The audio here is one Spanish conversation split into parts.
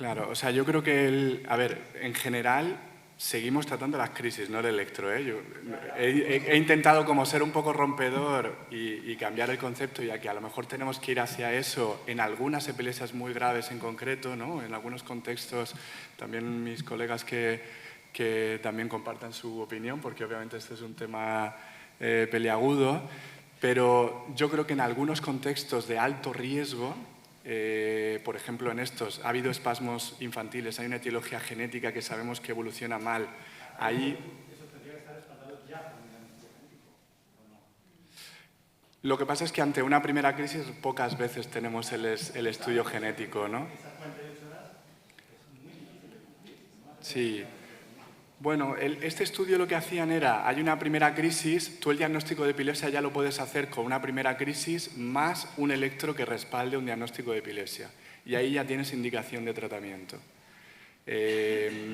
Claro, o sea, yo creo que a ver, en general seguimos tratando las crisis, no el electro, ¿eh? Yo he intentado como ser un poco rompedor y cambiar el concepto, ya que a lo mejor tenemos que ir hacia eso en algunas epilepsias muy graves en concreto, ¿no? En algunos contextos, también mis colegas que también compartan su opinión, porque obviamente este es un tema peliagudo, pero yo creo que en algunos contextos de alto riesgo, por ejemplo, en estos ha habido espasmos infantiles, hay una etiología genética que sabemos que evoluciona mal. Ahí, ¿Eso tendría que estar respaldado ya por un diagnóstico genético o no? lo que pasa es que ante una primera crisis pocas veces tenemos el estudio genético, ¿no? Esas 48 horas es muy difícil de cumplir. Sí. Bueno, este estudio lo que hacían era, hay una primera crisis, tú el diagnóstico de epilepsia ya lo puedes hacer con una primera crisis más un electro que respalde un diagnóstico de epilepsia. Y ahí ya tienes indicación de tratamiento.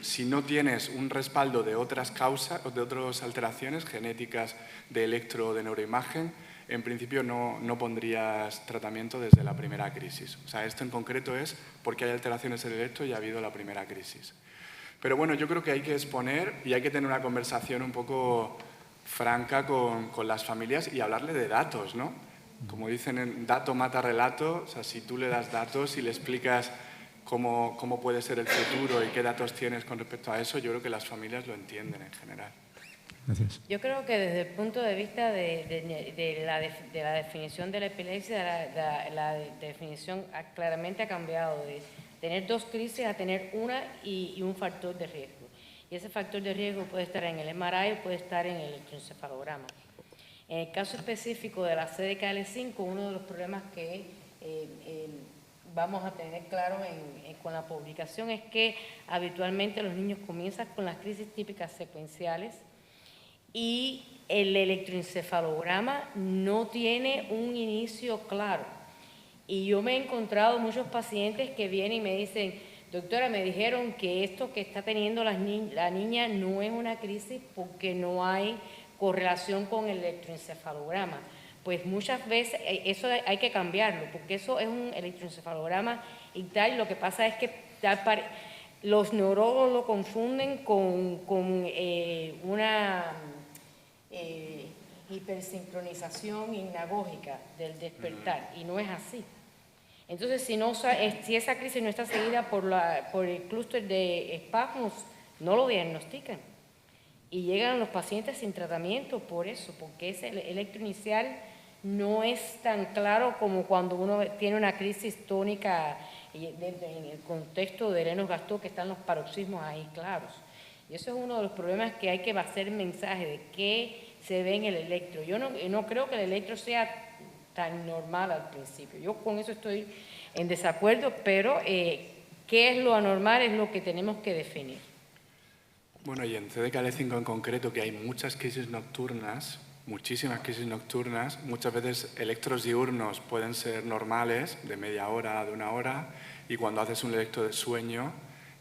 Si no tienes un respaldo de otras causas, de otras alteraciones genéticas de electro o de neuroimagen, en principio no pondrías tratamiento desde la primera crisis. O sea, esto en concreto es porque hay alteraciones en el electro y ha habido la primera crisis. Pero bueno, yo creo que hay que exponer y hay que tener una conversación un poco franca con las familias y hablarle de datos, ¿no? Como dicen, dato mata relato. O sea, si tú le das datos y le explicas cómo puede ser el futuro y qué datos tienes con respecto a eso, yo creo que las familias lo entienden en general. Gracias. Yo creo que desde el punto de vista de la definición de la epilepsia, la definición claramente ha cambiado de tener dos crisis a tener una y un factor de riesgo. Y ese factor de riesgo puede estar en el MRI o puede estar en el electroencefalograma. En el caso específico de la CDKL5, uno de los problemas que vamos a tener claro con la publicación es que habitualmente los niños comienzan con las crisis típicas secuenciales y el electroencefalograma no tiene un inicio claro. Y yo me he encontrado muchos pacientes que vienen y me dicen, doctora, me dijeron que esto que está teniendo la niña no es una crisis porque no hay correlación con el electroencefalograma. Pues muchas veces eso hay que cambiarlo, porque eso es un electroencefalograma y tal, y lo que pasa es que los neurólogos lo confunden con una hipersincronización hipnagógica del despertar, y no es así. Entonces, si esa crisis no está seguida por el clúster de espasmos, no lo diagnostican. Y llegan los pacientes sin tratamiento por eso, porque ese electro inicial no es tan claro como cuando uno tiene una crisis tónica en el contexto de Lennox-Gastaut, que están los paroxismos ahí claros. Y eso es uno de los problemas que hay que hacer mensaje de qué se ve en el electro. Yo no creo que el electro sea tan normal al principio. Yo con eso estoy en desacuerdo, pero qué es lo anormal es lo que tenemos que definir. Bueno, y en CDKL5 en concreto, que hay muchas crisis nocturnas, muchísimas crisis nocturnas, muchas veces electros diurnos pueden ser normales, de media hora, de una hora, y cuando haces un electro de sueño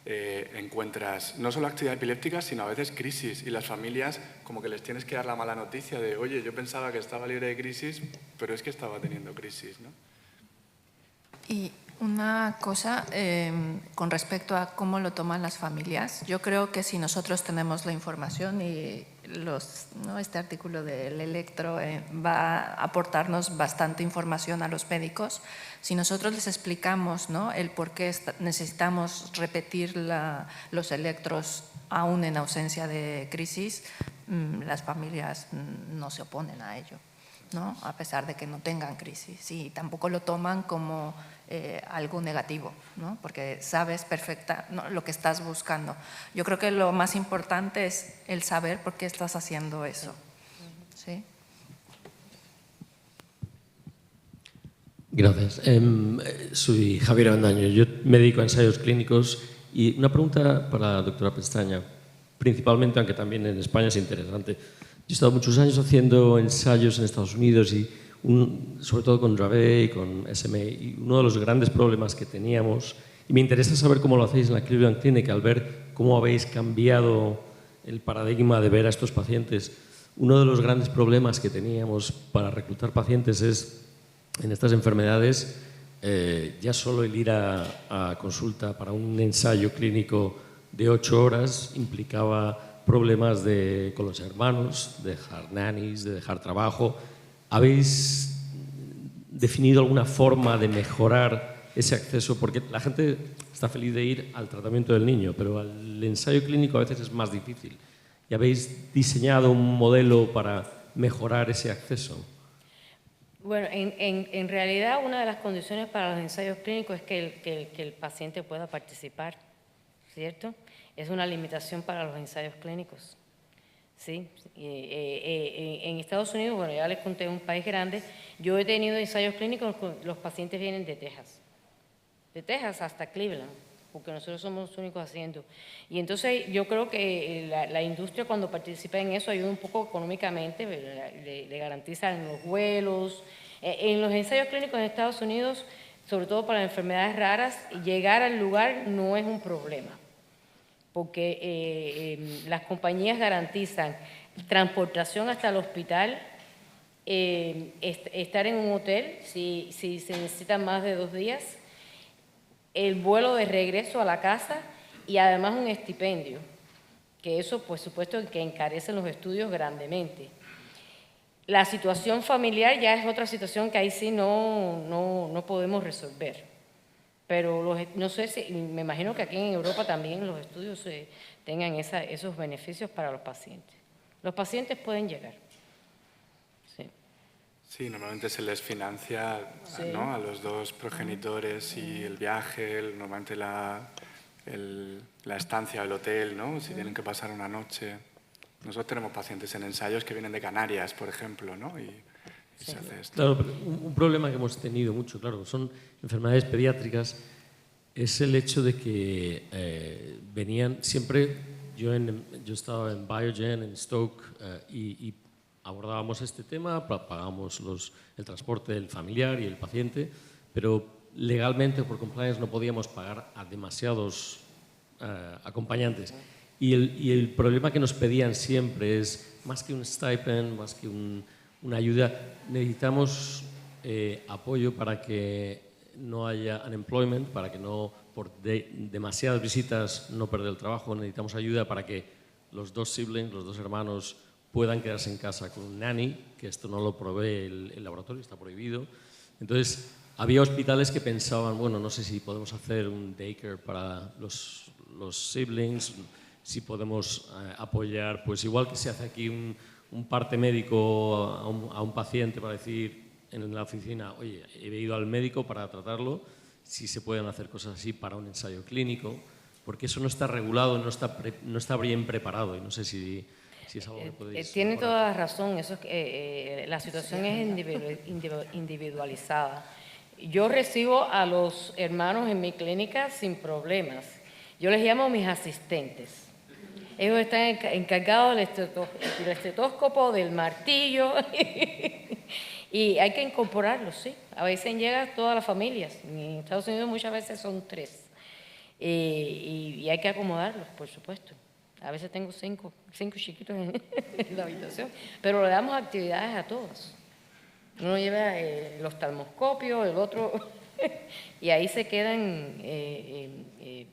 encuentras no solo actividad epiléptica, sino a veces crisis, y las familias como que les tienes que dar la mala noticia de, oye, yo pensaba que estaba libre de crisis, pero es que estaba teniendo crisis, ¿no? Y una cosa con respecto a cómo lo toman las familias. Yo creo que si nosotros tenemos la información y este artículo del electro va a aportarnos bastante información a los médicos, si nosotros les explicamos, ¿no?, el por qué necesitamos repetir los electros aún en ausencia de crisis, las familias no se oponen a ello, ¿no?, a pesar de que no tengan crisis, y tampoco lo toman como algo negativo, ¿no?, porque sabes lo que estás buscando. Yo creo que lo más importante es el saber por qué estás haciendo eso. ¿Sí? Gracias. Soy Javier Avendaño. Yo me dedico a ensayos clínicos y una pregunta para la doctora Pestaña, principalmente, aunque también en España es interesante. Yo he estado muchos años haciendo ensayos en Estados Unidos y sobre todo con Dravet y con SMA, y uno de los grandes problemas que teníamos, y me interesa saber cómo lo hacéis en la Cleveland Clinic al ver cómo habéis cambiado el paradigma de ver a estos pacientes. Uno de los grandes problemas que teníamos para reclutar pacientes es, en estas enfermedades, ya solo el ir a consulta para un ensayo clínico de 8 horas implicaba problemas con los hermanos, de dejar nannies, de dejar trabajo. ¿Habéis definido alguna forma de mejorar ese acceso? Porque la gente está feliz de ir al tratamiento del niño, pero al ensayo clínico a veces es más difícil. ¿Y habéis diseñado un modelo para mejorar ese acceso? Bueno, en realidad una de las condiciones para los ensayos clínicos es que el paciente pueda participar, ¿cierto? Es una limitación para los ensayos clínicos, ¿sí? En Estados Unidos, bueno, ya les conté, un país grande, yo he tenido ensayos clínicos, los pacientes vienen de Texas hasta Cleveland, porque nosotros somos los únicos haciendo. Y entonces yo creo que la industria cuando participa en eso ayuda un poco económicamente, le garantizan los vuelos. En los ensayos clínicos en Estados Unidos, sobre todo para enfermedades raras, llegar al lugar no es un problema, porque las compañías garantizan transportación hasta el hospital, estar en un hotel si se necesitan más de 2 días, el vuelo de regreso a la casa y además un estipendio, que eso por supuesto que encarece los estudios grandemente. La situación familiar ya es otra situación que ahí sí no podemos resolver, pero no sé si, me imagino que aquí en Europa también los estudios tengan esos beneficios para los pacientes. Los pacientes pueden llegar. Sí, normalmente se les financia, Sí. ¿no?, a los 2 progenitores y el viaje, normalmente la estancia, el hotel, ¿no?, si tienen que pasar una noche. Nosotros tenemos pacientes en ensayos que vienen de Canarias, por ejemplo, ¿no?, y se hace esto. Claro, pero un problema que hemos tenido mucho, claro, son enfermedades pediátricas, es el hecho de que venían siempre, yo estaba en Biogen, en Stoke, y abordábamos este tema, pagábamos el transporte del familiar y el paciente, pero legalmente por compliance no podíamos pagar a demasiados acompañantes. Y el problema que nos pedían siempre es, más que un stipend, más que una ayuda, necesitamos apoyo para que no haya unemployment, para que no, por demasiadas visitas, no perder el trabajo. Necesitamos ayuda para que los 2 siblings, los 2 hermanos, puedan quedarse en casa con un nanny, que esto no lo provee el laboratorio, está prohibido. Entonces, había hospitales que pensaban, bueno, no sé si podemos hacer un daycare para los siblings, si podemos apoyar, pues igual que se hace aquí un parte médico a un paciente para decir en la oficina, oye, he ido al médico para tratarlo, si se pueden hacer cosas así para un ensayo clínico, porque eso no está regulado, no está bien preparado, y no sé si es algo que podéis Tiene mejorar. toda la razón, la situación es individualizada. Yo recibo a los hermanos en mi clínica sin problemas. Yo les llamo mis asistentes. Ellos están encargados del estetoscopio, del martillo, y hay que incorporarlos, sí. A veces llegan todas las familias. En Estados Unidos muchas veces son 3. Y hay que acomodarlos, por supuesto. A veces tengo 5 chiquitos en la habitación, pero le damos actividades a todos. Uno lleva el oftalmoscopio, el otro, y ahí se quedan.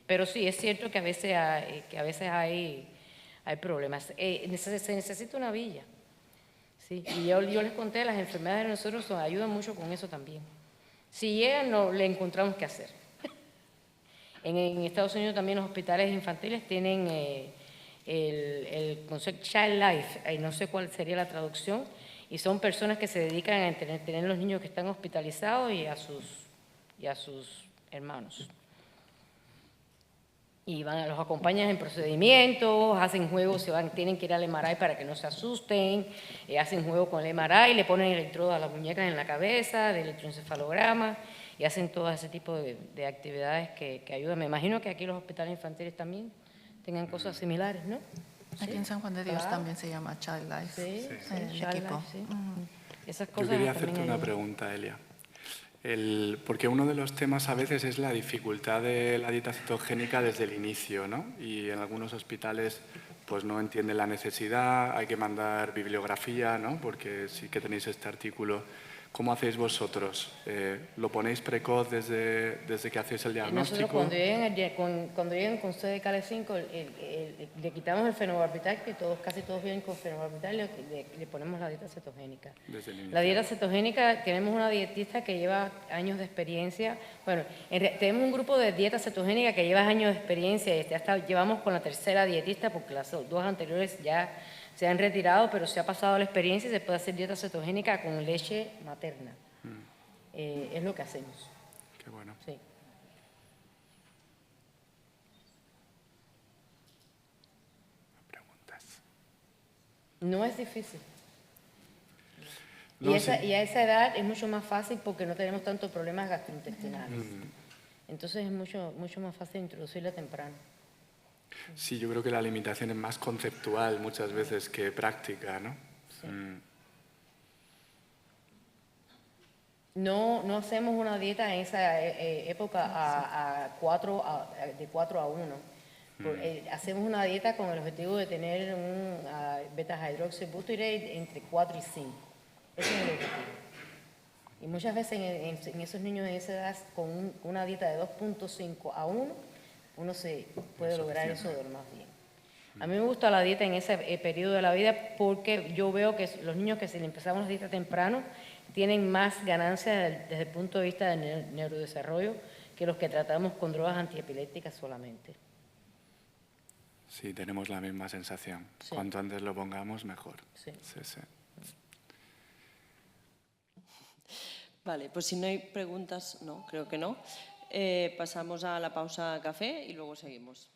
Pero sí, es cierto que a veces hay problemas. Se necesita una villa. Sí, y yo les conté, las enfermedades de nosotros ayudan mucho con eso también. Si llegan, le encontramos qué hacer. En Estados Unidos también los hospitales infantiles tienen el concepto Child Life, no sé cuál sería la traducción, y son personas que se dedican a tener los niños que están hospitalizados y a sus hermanos. Y los acompañan en procedimientos, hacen juegos, tienen que ir al MRI para que no se asusten, hacen juegos con el MRI, le ponen electrodos a las muñecas en la cabeza, de electroencefalograma, y hacen todo ese tipo de actividades que ayudan. Me imagino que aquí los hospitales infantiles también tengan cosas similares, ¿no? Aquí Sí, en San Juan de Dios claro. también se llama Child Life. Sí, el Child equipo. Life, sí. Esas Yo cosas quería también hacerte una ayudan. pregunta, Elia. Porque uno de los temas a veces es la dificultad de la dieta cetogénica desde el inicio, ¿no? Y en algunos hospitales pues no entienden la necesidad, hay que mandar bibliografía, ¿no? Porque sí que tenéis este artículo ¿Cómo hacéis vosotros? ¿Lo ponéis precoz desde que hacéis el diagnóstico? Nosotros cuando llegan con CD-CAL5 le quitamos el fenobarbital, que casi todos vienen con fenobarbital, le ponemos la dieta cetogénica. Desde el inicio. La dieta cetogénica, tenemos una dietista que lleva años de experiencia. Bueno, tenemos un grupo de dieta cetogénica que lleva años de experiencia y llevamos con la tercera dietista porque las dos anteriores ya se han retirado, pero se ha pasado la experiencia y se puede hacer dieta cetogénica con leche materna. Es lo que hacemos. Qué bueno. Sí. Preguntas. No es difícil. No, y sí. a esa edad es mucho más fácil porque no tenemos tantos problemas gastrointestinales. Entonces es mucho más fácil introducirla temprano. Sí, yo creo que la alimentación es más conceptual muchas veces que práctica, ¿no? Sí. No hacemos una dieta en esa época de 4 a 1. Hacemos una dieta con el objetivo de tener un beta-hydroxybutyrate entre 4 y 5. Ese es el objetivo. Y muchas veces en esos niños de esa edad, con una dieta de 2.5 a 1, uno se puede lograr eso de lo más bien. A mí me gusta la dieta en ese periodo de la vida porque yo veo que los niños que si le empezamos la dieta temprano tienen más ganancias desde el punto de vista del neurodesarrollo que los que tratamos con drogas antiepilépticas solamente. Sí, tenemos la misma sensación. Sí. Cuanto antes lo pongamos, mejor. Sí. Sí. Vale, pues si no hay preguntas, no, creo que no. Pasamos a la pausa café y luego seguimos.